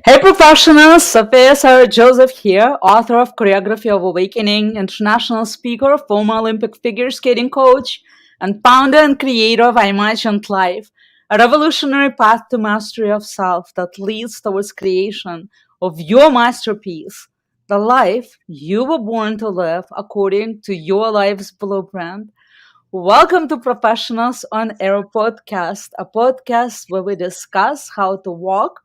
Hey professionals, Sophia Sarah Joseph here, author of Choreography of Awakening, international speaker, former Olympic figure skating coach, and founder and creator of Imagined Life, a revolutionary path to mastery of self that leads towards creation of your masterpiece, the life you were born to live according to your life's blueprint. Welcome to Professionals on Air podcast, a podcast where we discuss how to walk,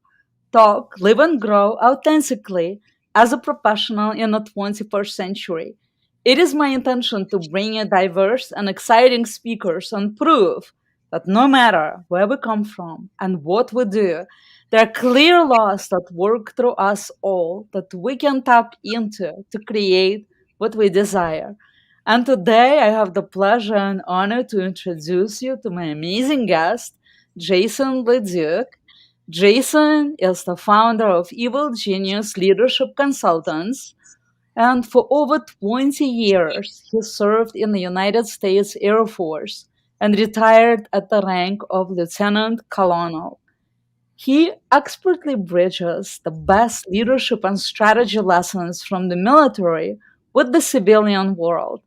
talk, live, and grow authentically as a professional in the 21st century. It is my intention to bring you diverse and exciting speakers and prove that no matter where we come from and what we do, there are clear laws that work through us all that we can tap into to create what we desire. And today I have the pleasure and honor to introduce you to my amazing guest, Jason LeDuc. Jason is the founder of Evil Genius Leadership Consultants, and for over 20 years, he served in the United States Air Force and retired at the rank of Lieutenant Colonel. He expertly bridges the best leadership and strategy lessons from the military with the civilian world.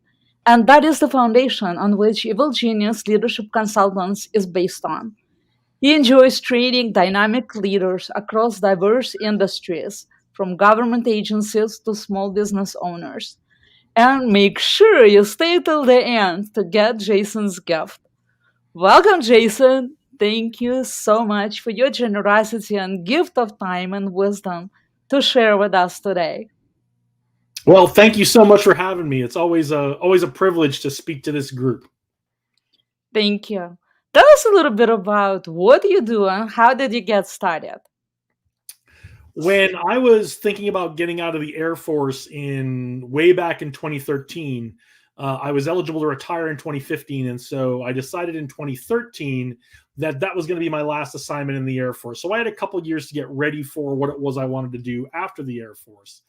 And that is the foundation on which Evil Genius Leadership Consultants is based on. He enjoys training dynamic leaders across diverse industries, from government agencies to small business owners. And make sure you stay till the end to get Jason's gift. Welcome, Jason. Thank you so much for your generosity and gift of time and wisdom to share with us today. Well, thank you so much for having me. It's always a privilege to speak to this group. Thank you. Tell us a little bit about what you do and how did you get started? When I was thinking about getting out of the Air Force in way back in 2013, I was eligible to retire in 2015, and so I decided in 2013 that that was going to be my last assignment in the Air Force. So I had a couple of years to get ready for what it was I wanted to do after the Air Force,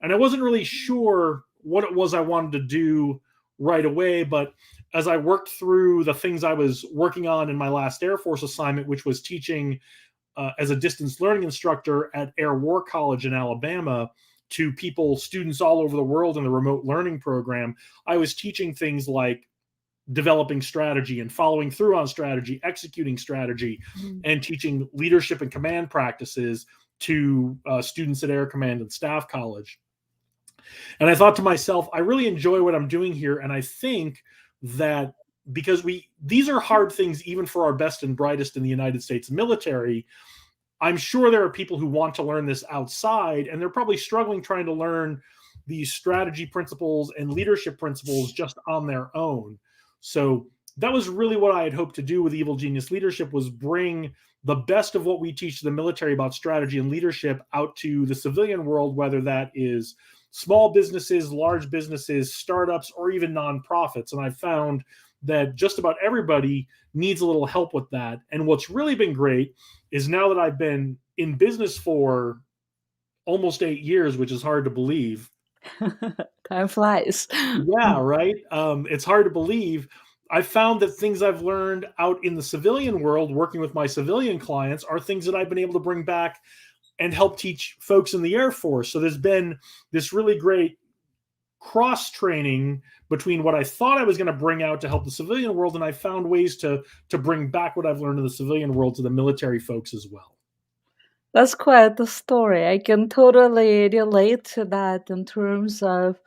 and I wasn't really sure what it was I wanted to do right away. But as I worked through the things I was working on in my last Air Force assignment, which was teaching as a distance learning instructor at Air War College in Alabama to students all over the world in the remote learning program, I was teaching things like developing strategy and following through on strategy, executing strategy, and teaching leadership and command practices to students at Air Command and Staff College. And I thought to myself, I really enjoy what I'm doing here. And I think that because these are hard things, even for our best and brightest in the United States military, I'm sure there are people who want to learn this outside, and they're probably struggling trying to learn these strategy principles and leadership principles just on their own. So that was really what I had hoped to do with Evil Genius Leadership, was bring the best of what we teach the military about strategy and leadership out to the civilian world, whether that is small businesses, large businesses, startups, or even nonprofits. And I found that just about everybody needs a little help with that. And what's really been great is, now that I've been in business for almost 8 years, which is hard to believe. Time flies. Yeah, right. It's hard to believe. I found that things I've learned out in the civilian world, working with my civilian clients, are things that I've been able to bring back and help teach folks in the Air Force. So there's been this really great cross training between what I thought I was going to bring out to help the civilian world, and I found ways to bring back what I've learned in the civilian world to the military folks as well. That's quite the story. I can totally relate to that in terms of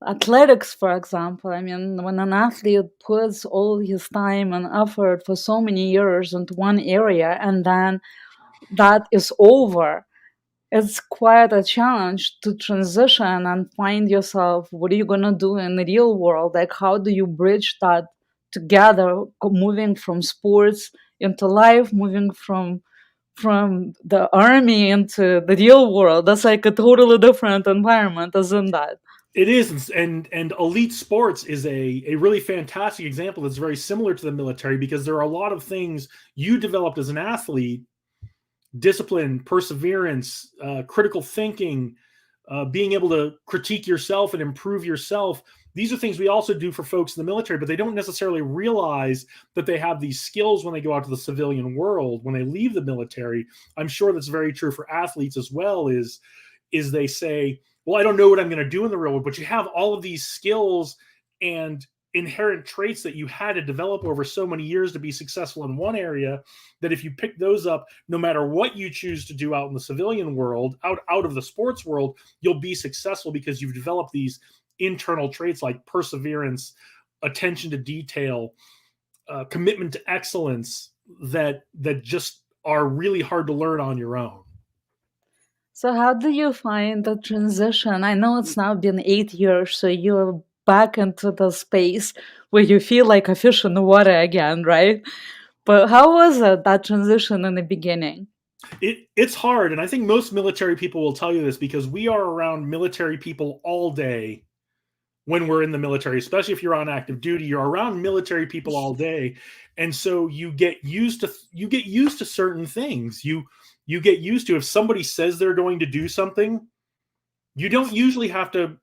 athletics, for example. I mean, when an athlete puts all his time and effort for so many years into one area and then that is over, it's quite a challenge to transition and find yourself. What are you going to do in the real world? Like, how do you bridge that together, moving from sports into life, moving from the army into the real world? That's like a totally different environment, isn't that? It is, and elite sports is a really fantastic example that's very similar to the military, because there are a lot of things you developed as an athlete: discipline, perseverance, critical thinking, being able to critique yourself and improve yourself, these are things we also do for folks in the military, but they don't necessarily realize that they have these skills when they go out to the civilian world, when they leave the military. I'm sure that's very true for athletes as well, is they say, well, I don't know what I'm going to do in the real world, but you have all of these skills and inherent traits that you had to develop over so many years to be successful in one area, that if you pick those up, no matter what you choose to do out in the civilian world, out of the sports world, you'll be successful because you've developed these internal traits like perseverance, attention to detail, commitment to excellence, that just are really hard to learn on your own. So how do you find the transition? I know it's now been 8 years, so you're back into the space where you feel like a fish in the water again, right? But how was it, that transition in the beginning? It's hard, and I think most military people will tell you this, because we are around military people all day when we're in the military, especially if you're on active duty. You're around military people all day, and so you get used to certain things. You get used to, if somebody says they're going to do something, you don't usually have to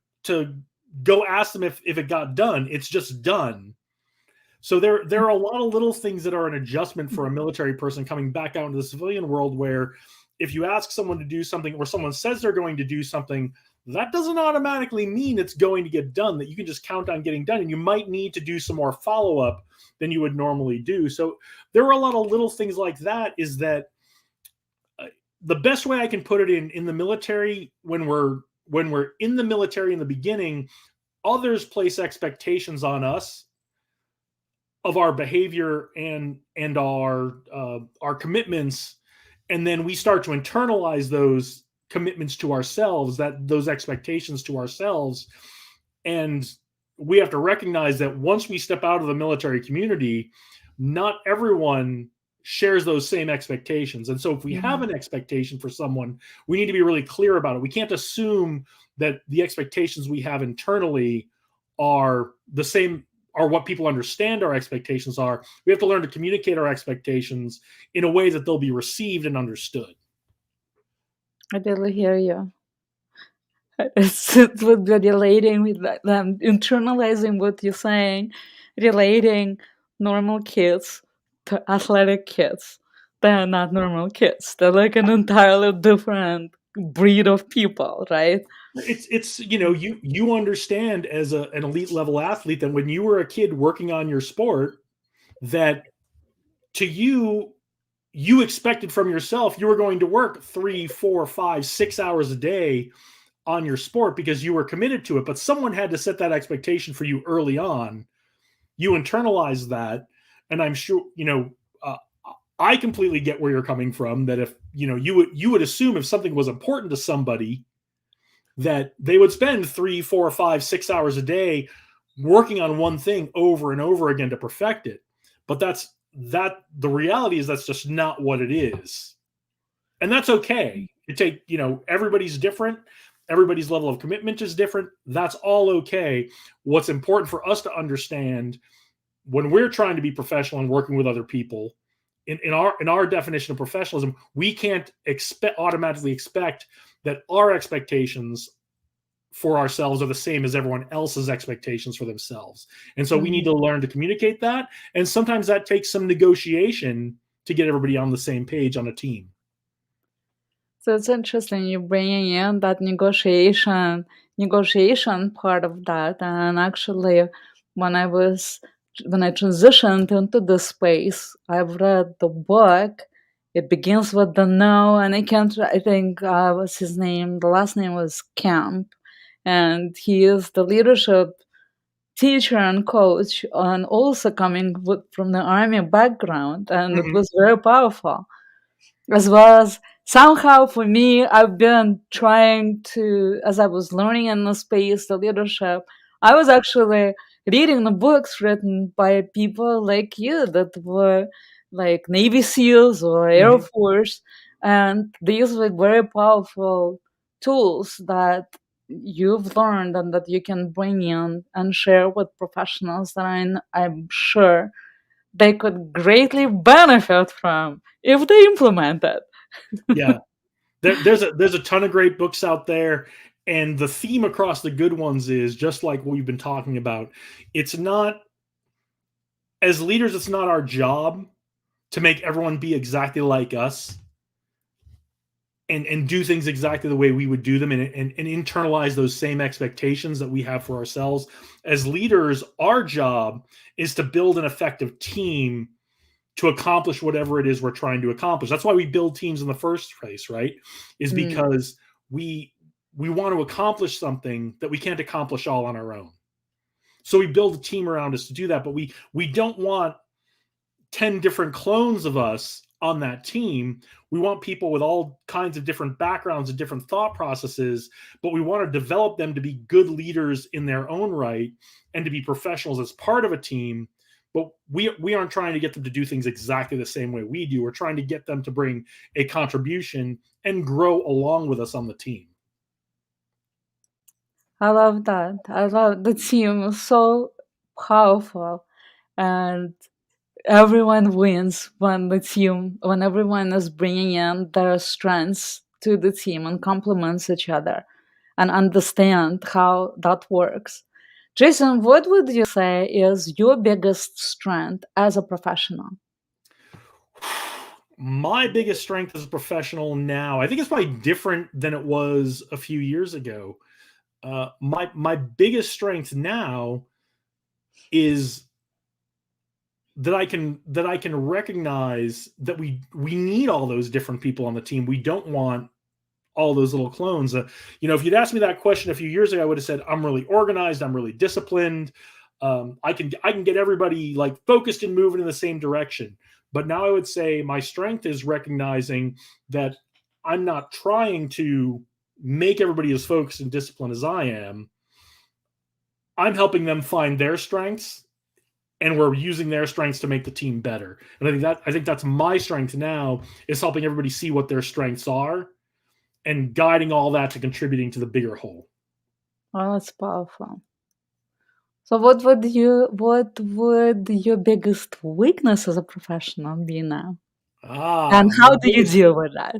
go ask them if it got done. It's just done. So there are a lot of little things that are an adjustment for a military person coming back out into the civilian world, where if you ask someone to do something, or someone says they're going to do something, that doesn't automatically mean it's going to get done, that you can just count on getting done. And you might need to do some more follow-up than you would normally do. So there are a lot of little things like that. Is that the best way I can put it, in the military, when we're in the military in the beginning, others place expectations on us of our behavior and our commitments, and then we start to internalize those commitments to ourselves, those expectations to ourselves. And we have to recognize that once we step out of the military community, not everyone shares those same expectations. And so if we have an expectation for someone, we need to be really clear about it. We can't assume that the expectations we have internally are the same, are what people understand our expectations are. We have to learn to communicate our expectations in a way that they'll be received and understood. I totally hear you. It would be relating with them, internalizing what you're saying, relating normal kids to athletic kids. They're not normal kids. They're like an entirely different breed of people, right? It's you understand as an elite level athlete that when you were a kid working on your sport, that to you expected from yourself you were going to work 3, 4, 5, 6 hours a day on your sport because you were committed to it. But someone had to set that expectation for you early on. You internalized that, and I'm sure I completely get where you're coming from. That if you would assume if something was important to somebody, that they would spend 3, 4, 5, 6 hours a day working on one thing over and over again to perfect it. But the reality is that's just not what it is. And that's okay. Everybody's different. Everybody's level of commitment is different. That's all okay. What's important for us to understand when we're trying to be professional and working with other people, in our definition of professionalism, we can't automatically expect that our expectations for ourselves are the same as everyone else's expectations for themselves. And so we need to learn to communicate that. And sometimes that takes some negotiation to get everybody on the same page on a team. So it's interesting you bringing in that negotiation part of that. And actually, when I transitioned into this space, I've read the book. It begins with the no, and I think what's his name? The last name was Camp, and he is the leadership teacher and coach, and also coming from the army background, and it was very powerful. As well as somehow for me, I've been trying to, as I was learning in the space, the leadership, I was actually reading the books written by people like you that were like Navy SEALs or Air Force. And these were very powerful tools that you've learned and that you can bring in and share with professionals that I'm sure they could greatly benefit from if they implement it. Yeah. There's a ton of great books out there, And the theme across the good ones is just like what we've been talking about. It's not, as leaders, it's not our job to make everyone be exactly like us and do things exactly the way we would do them, and internalize those same expectations that we have for ourselves. As leaders, our job is to build an effective team to accomplish whatever it is we're trying to accomplish. That's why we build teams in the first place, right? Is Mm. because we want to accomplish something that we can't accomplish all on our own. So we build a team around us to do that, but we don't want 10 different clones of us on that team. We want people with all kinds of different backgrounds and different thought processes, but we want to develop them to be good leaders in their own right and to be professionals as part of a team. But we aren't trying to get them to do things exactly the same way we do. We're trying to get them to bring a contribution and grow along with us on the team. I love that. I love the team is so powerful, and everyone wins when everyone is bringing in their strengths to the team and complements each other and understand how that works. Jason, what would you say is your biggest strength as a professional? My biggest strength as a professional now, I think it's probably different than it was a few years ago. My biggest strength now is that I can recognize that we need all those different people on the team. We don't want all those little clones. If you'd asked me that question a few years ago, I would have said I'm really organized, I'm really disciplined. I can get everybody like focused and moving in the same direction. But now I would say my strength is recognizing that I'm not trying to make everybody as focused and disciplined as I am. I'm helping them find their strengths, and we're using their strengths to make the team better. And I think that's my strength now, is helping everybody see what their strengths are and guiding all that to contributing to the bigger whole. Oh, that's powerful. So what would your biggest weakness as a professional be now? And Ah, how do you deal with that?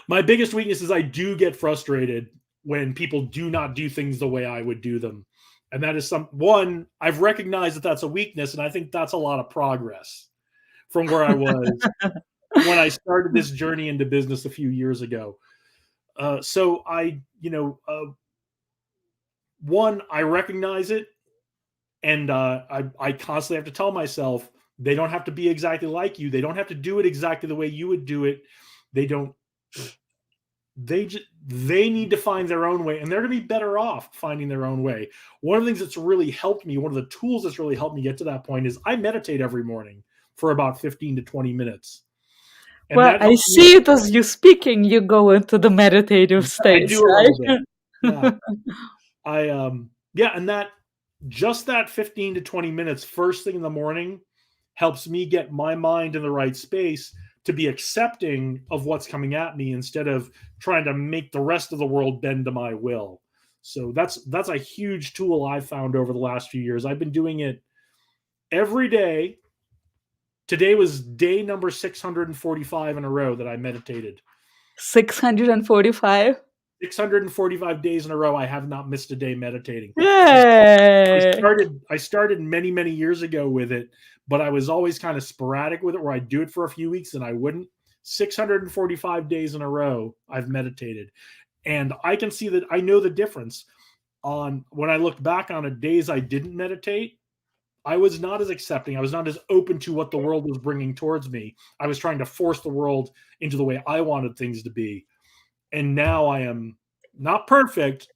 my biggest weakness is I do get frustrated when people do not do things the way I would do them. And that is one, I've recognized that that's a weakness, and I think that's a lot of progress from where I was when I started this journey into business a few years ago. So one, I recognize it, and I constantly have to tell myself they don't have to be exactly like you. They don't have to do it exactly the way you would do it. They don't. They need to find their own way, and they're going to be better off finding their own way. One of the things that's really helped me, one of the tools that's really helped me get to that point, is I meditate every morning for about 15 to 20 minutes, and Well, that I helps me. see it as you speaking, you go into the meditative I states, do a little bit. right? Yeah. And that 15 to 20 minutes first thing in the morning helps me get my mind in the right space to be accepting of what's coming at me instead of trying to make the rest of the world bend to my will. So that's a huge tool I've found over the last few years. I've been doing it every day. Today was day number 645 in a row that I meditated. 645. 645 days in a row I have not missed a day meditating. I Yay! started I started many, many years ago with it, but I was always kind of sporadic with it, where I'd do it for a few weeks and I wouldn't. 645 days in a row I've meditated. And I can see that I know the difference. On when I looked back on it, days I didn't meditate, I was not as accepting. I was not as open to what the world was bringing towards me. I was trying to force the world into the way I wanted things to be. And now I am not perfect,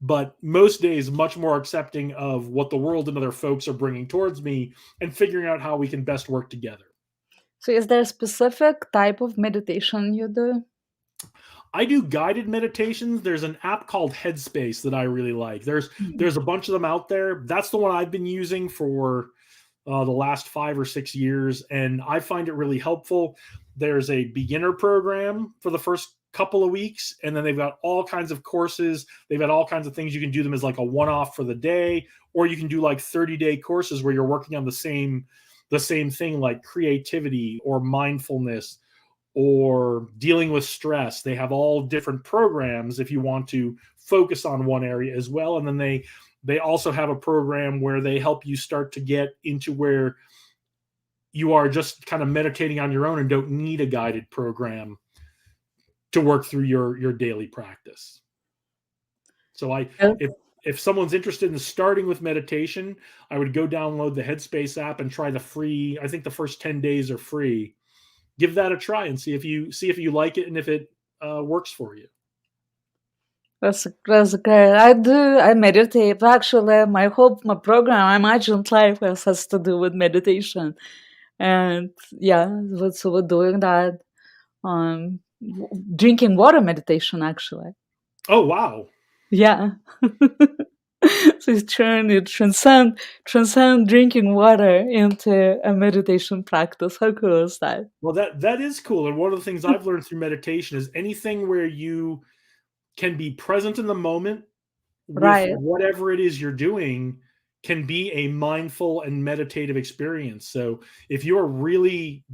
but most days much more accepting of what the world and other folks are bringing towards me, and figuring out how we can best work together. So is there a specific type of meditation you do? I do guided meditations. There's an app called Headspace that I really like. There's Mm. there's a bunch of them out there. That's the one I've been using for the last 5 or 6 years, and I find it really helpful. There's a beginner program for the first couple of weeks, and then they've got all kinds of courses. They've got all kinds of things. You can do them as like a one-off for the day, or you can do like 30-day courses where you're working on the same thing, like creativity or mindfulness or dealing with stress. They have all different programs if you want to focus on one area as well. And then they also have a program where they help you start to get into where you are just kind of meditating on your own and don't need a guided program to work through your daily practice. So if someone's interested in starting with meditation, I would go download the Headspace app and try the free. I think the first 10 days are free. Give that a try and see if you like it and if it works for you. That's great. I meditate. Actually, my program, Imagined Life, has to do with meditation. And yeah, so we're doing that. Drinking water meditation, actually. Oh, wow. Yeah. So you transcend drinking water into a meditation practice. How cool is that? Well, that is cool. And one of the things I've learned through meditation is anything where you can be present in the moment with Right. whatever it is you're doing can be a mindful and meditative experience. So if you're really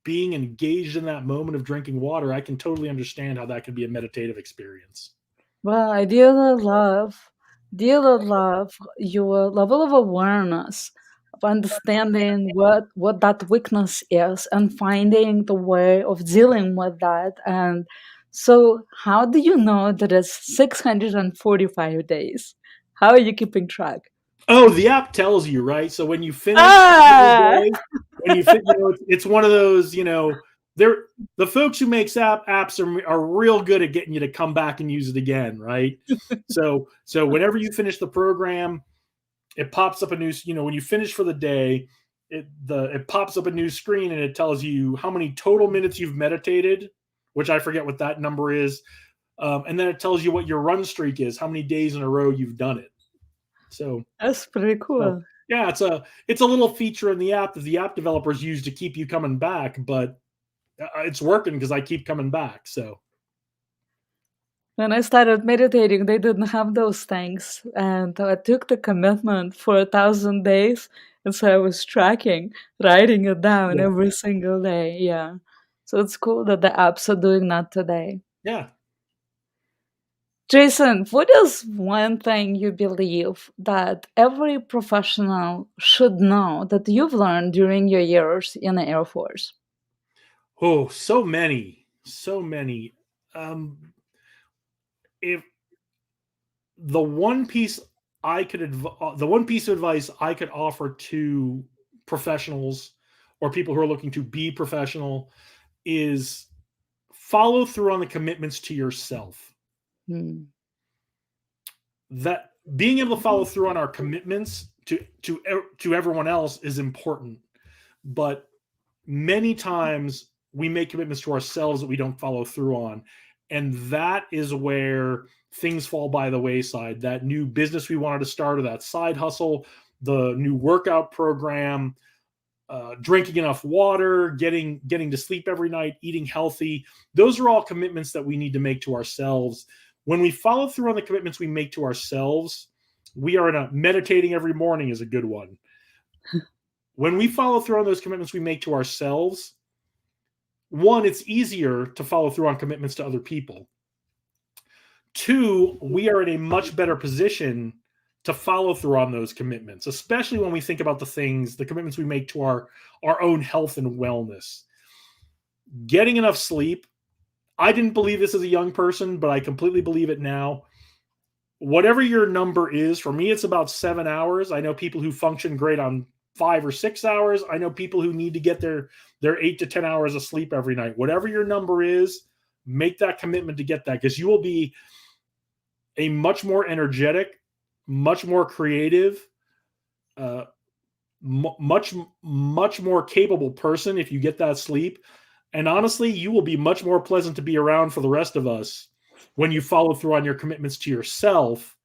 being engaged in that moment of drinking water, I can totally understand how that could be a meditative experience. Well, I dearly love your level of awareness of understanding what that weakness is and finding the way of dealing with that. And so, how do you know that it's 645 days? How are you keeping track? Oh, the app tells you, right? So when you finish every Ah, day, it's one of those, they're the folks who make apps are real good at getting you to come back and use it again, right? So whenever you finish the program, it pops up a new, when you finish for the day, it pops up a new screen and it tells you how many total minutes you've meditated, which I forget what that number is, and then it tells you what your run streak is, how many days in a row you've done it. So that's pretty cool. yeah, it's a little feature in the app that the app developers use to keep you coming back, but it's working because I keep coming back. So When I started meditating, they didn't have those things, and I took the commitment for 1,000 days, and so I was tracking, writing it down yeah, every single day. Yeah, so it's cool that the apps are doing that today. yeah. Jason, what is one thing you believe that every professional should know that you've learned during your years in the Air Force? Oh, so many, so many. If the one piece the one piece of advice I could offer to professionals or people who are looking to be professional is follow through on the commitments to yourself. Hmm. That being able to follow through on our commitments to everyone else is important, but many times we make commitments to ourselves that we don't follow through on, and that is where things fall by the wayside. That new business we wanted to start, or that side hustle, the new workout program, drinking enough water, getting to sleep every night, eating healthy, those are all commitments that we need to make to ourselves. When we follow through on the commitments we make to ourselves, we are in a meditating every morning is a good one. When we follow through on those commitments we make to ourselves, one, it's easier to follow through on commitments to other people. Two, we are in a much better position to follow through on those commitments, especially when we think about the commitments we make to our own health and wellness. Getting enough sleep. I didn't believe this as a young person, but I completely believe it now. Whatever your number is, for me, it's about 7 hours. I know people who function great on 5 or 6 hours. I know people who need to get their 8 to 10 hours of sleep every night. Whatever your number is, make that commitment to get that, because you will be a much more energetic, much more creative, much more capable person if you get that sleep. And honestly, you will be much more pleasant to be around for the rest of us when you follow through on your commitments to yourself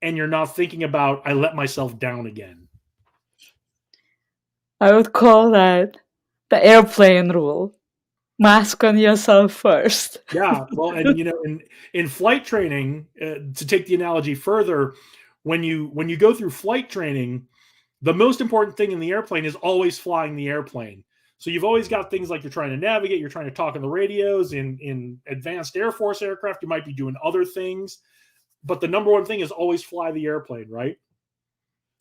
and you're not thinking about, I let myself down again. I would call that the airplane rule. Mask on yourself first. Yeah, well, and in flight training, to take the analogy further, when you go through flight training, the most important thing in the airplane is always flying the airplane. So you've always got things like you're trying to navigate, you're trying to talk on the radios. In advanced Air Force aircraft, you might be doing other things. But the number one thing is always fly the airplane, right?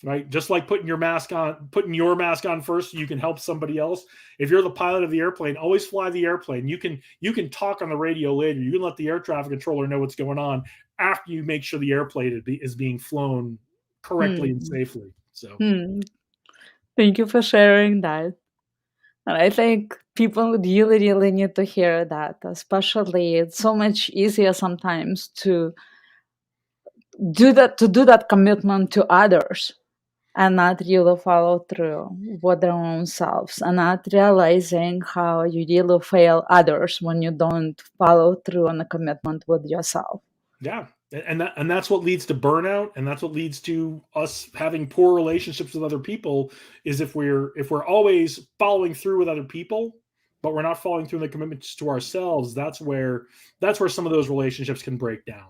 Right? Just like putting your mask on first so you can help somebody else. If you're the pilot of the airplane, always fly the airplane. You can talk on the radio later. You can let the air traffic controller know what's going on after you make sure the airplane is being flown correctly and Hmm. safely. So Hmm. Thank you for sharing that. And I think people really, really need to hear that, especially it's so much easier sometimes to do that commitment to others and not really follow through with their own selves and not realizing how you really fail others when you don't follow through on a commitment with yourself. yeah, and that's what leads to burnout, and that's what leads to us having poor relationships with other people. Is if we're always following through with other people, but we're not following through in the commitments to ourselves, that's where some of those relationships can break down.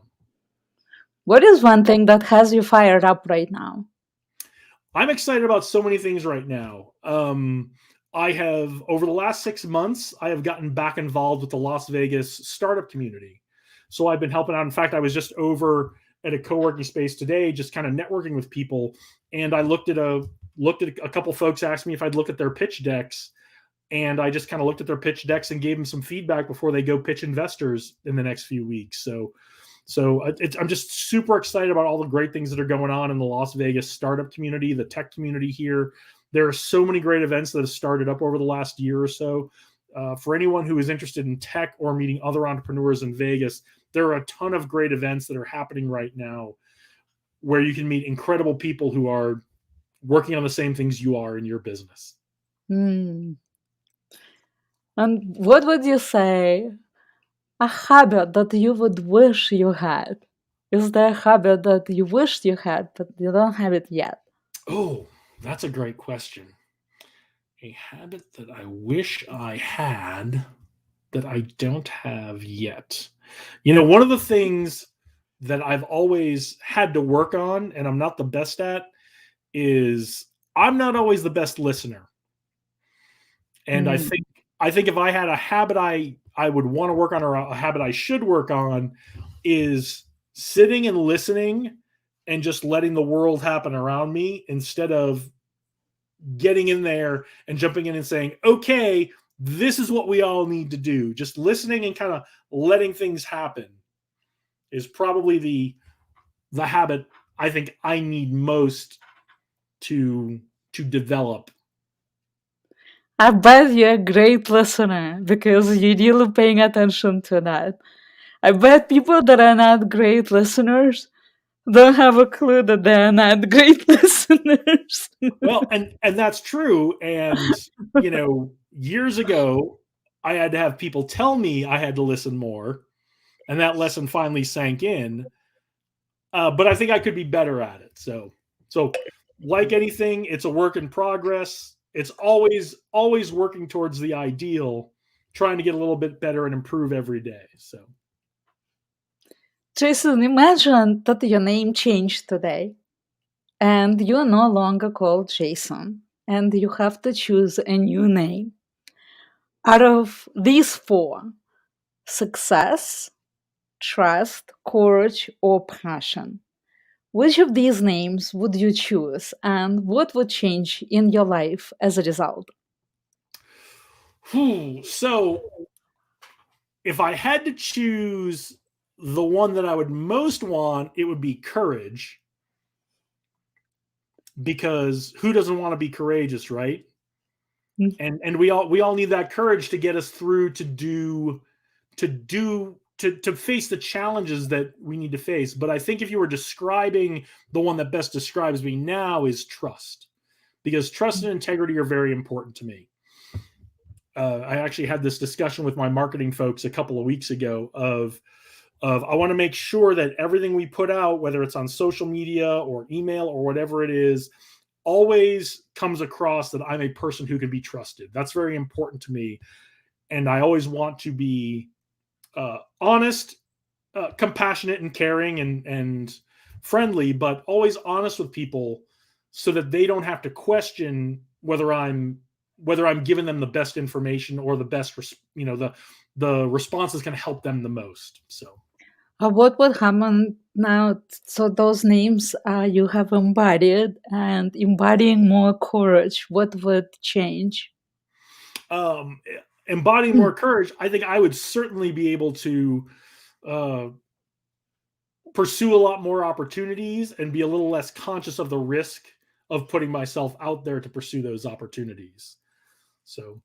What is one thing that has you fired up right now? I'm excited about so many things right now. I have over the last 6 months, I have gotten back involved with the Las Vegas startup community. So I've been helping out. In fact, I was just over at a co-working space today, just kind of networking with people, and I looked at a couple folks asked me if I'd look at their pitch decks, and I just kind of looked at their pitch decks and gave them some feedback before they go pitch investors in the next few weeks. So I'm just super excited about all the great things that are going on in the Las Vegas startup community, the tech community here. There are so many great events that have started up over the last year or so. For anyone who is interested in tech or meeting other entrepreneurs in Vegas, there are a ton of great events that are happening right now where you can meet incredible people who are working on the same things you are in your business. Hmm. And what would you say a habit that you would wish you had? Is there a habit that you wished you had, but you don't have it yet? Oh, that's a great question. A habit that I wish I had that I don't have yet. One of the things that I've always had to work on and I'm not the best at is I'm not always the best listener. And I Hmm. think I think if I had a habit I would want to work on, or a habit I should work on, is sitting and listening and just letting the world happen around me instead of getting in there and jumping in and saying, okay, this is what we all need to do. Just listening and kind of letting things happen is probably the habit I think I need most to develop. I bet you're a great listener because you're really paying attention to that. I bet people that are not great listeners don't have a clue that they're not great listeners. Well, and that's true. And years ago, I had to have people tell me I had to listen more, and that lesson finally sank in. But I think I could be better at it. So like anything, it's a work in progress. It's always working towards the ideal, trying to get a little bit better and improve every day. So Jason, imagine that your name changed today and you're no longer called Jason and you have to choose a new name. Out of these four: success, trust, courage, or passion, which of these names would you choose and what would change in your life as a result? so if I had to choose the one that I would most want, it would be courage, because who doesn't want to be courageous, right? And we all need that courage to get us through to face the challenges that we need to face. But I think if you were describing the one that best describes me now is trust, because trust and integrity are very important to me. I actually had this discussion with my marketing folks a couple of weeks ago of I want to make sure that everything we put out, whether it's on social media or email or whatever it is, always comes across that I'm a person who can be trusted. That's very important to me. And I always want to be honest, compassionate, and caring, and friendly, but always honest with people so that they don't have to question whether I'm whether I'm giving them the best information or the best, the response is going to help them the most. So What would happen now? So those names you have embodied and embodying more courage. What would change? um, embodying more courage, I think I would certainly be able to uh, pursue a lot more opportunities and be a little less conscious of the risk of putting myself out there to pursue those opportunities. So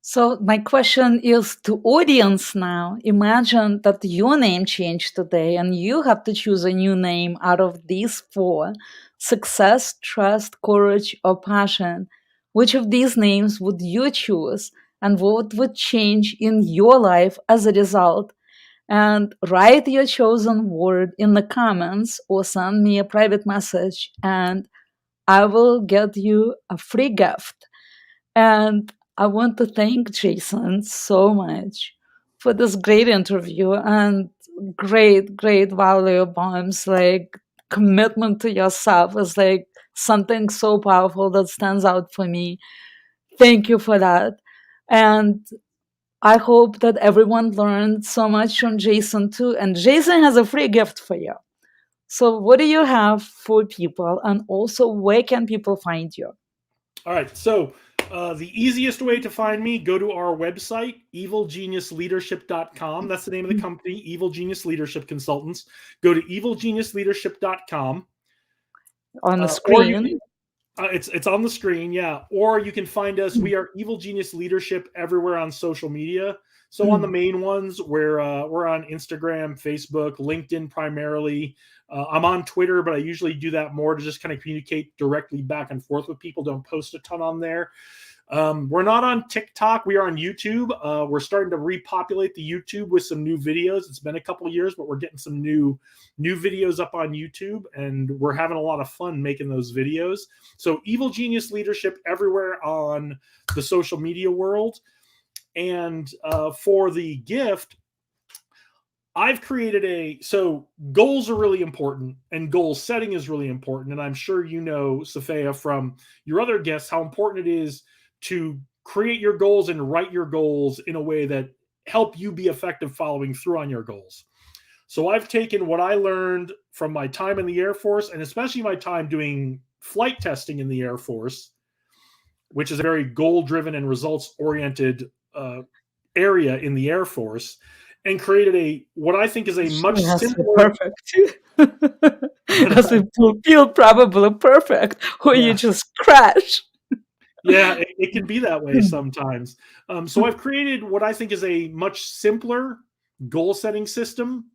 So my question is to audience now. Imagine that your name changed today and you have to choose a new name out of these four: success, trust, courage, or passion. Which of these names would you choose and what would change in your life as a result? And write your chosen word in the comments or send me a private message and I will get you a free gift. And I want to thank Jason so much for this great interview and great, great value bombs. Like, commitment to yourself is like something so powerful that stands out for me. Thank you for that. And I hope that everyone learned so much from Jason too. And Jason has a free gift for you. So, what do you have for people? And also, where can people find you? all right, so the easiest way to find me, go to our website, evilgeniusleadership.com. That's the name of the company, Evil Genius Leadership Consultants. Go to evilgeniusleadership.com. On the Or you screen. it's on the screen, yeah. Or you can find us. We are Evil Genius Leadership everywhere on social media. So on the main ones, we're on Instagram, Facebook, LinkedIn primarily. I'm on Twitter, but I usually do that more to just kind of communicate directly back and forth with people. Don't post a ton on there. We're not on TikTok. We are on YouTube. We're starting to repopulate the YouTube with some new videos. It's been a couple years, but we're getting some new videos up on YouTube, and we're having a lot of fun making those videos. So Evil Genius Leadership everywhere on the social media world. And for the gift, I've created so goals are really important and goal setting is really important. And I'm sure you know, Safaya, from your other guests, how important it is to create your goals and write your goals in a way that help you be effective following through on your goals. So I've taken what I learned from my time in the Air Force, and especially my time doing flight testing in the Air Force, which is a very goal-driven and results-oriented area in the Air Force, and created what I think is a much simpler. Perfect. Has it feel probably perfect, or you Yeah, just crash. yeah, it can be that way sometimes. So I've created what I think is a much simpler goal-setting system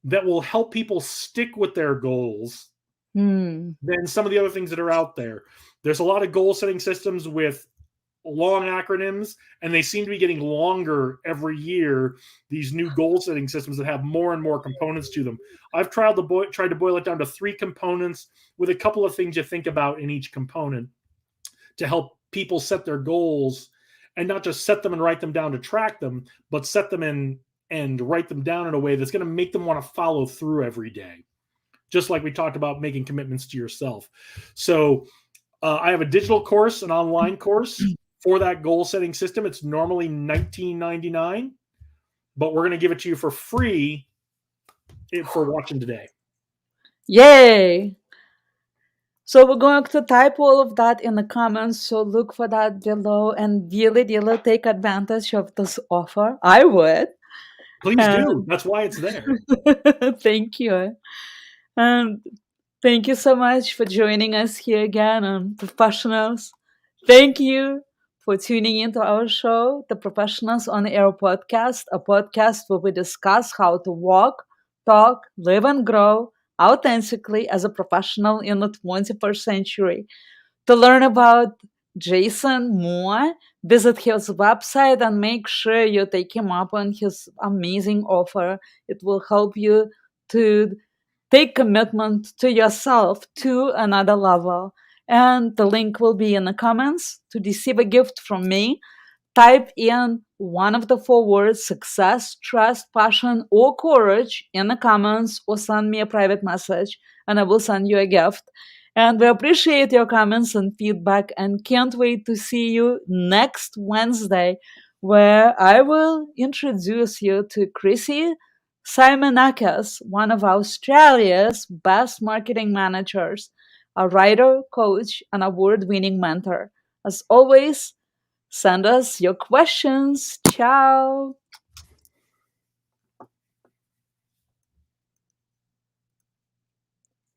that will help people stick with their goals than some of the other things that are out there. There's a lot of goal-setting systems with long acronyms, and they seem to be getting longer every year. These new goal-setting systems that have more and more components to them. I've tried to boil it down to 3 components with a couple of things you think about in each component to help people set their goals, and not just set them and write them down to track them, but set them in and write them down in a way that's going to make them want to follow through every day. Just like we talked about making commitments to yourself. So I have a digital course, an online course for that goal setting system. It's normally $19.99, but we're going to give it to you for free for watching today. Yay! So we're going to type all of that in the comments. So look for that below and really, really take advantage of this offer. I would. Please do. That's why it's there. Thank you. And thank you so much for joining us here again on Professionals. Thank you for tuning into our show, the Professionals on Air podcast, a podcast where we discuss how to walk, talk, live, and grow authentically as a professional in the 21st century. To learn about Jason more, visit his website and make sure you take him up on his amazing offer. It will help you to take commitment to yourself to another level. And the link will be in the comments. To receive a gift from me, type in one of the 4 words: success, trust, passion, or courage in the comments, or send me a private message and I will send you a gift. And we appreciate your comments and feedback and can't wait to see you next Wednesday, where I will introduce you to Chrissy Simonakis, one of Australia's best marketing managers, a writer, coach, and award winning mentor. As always, send us your questions. Ciao.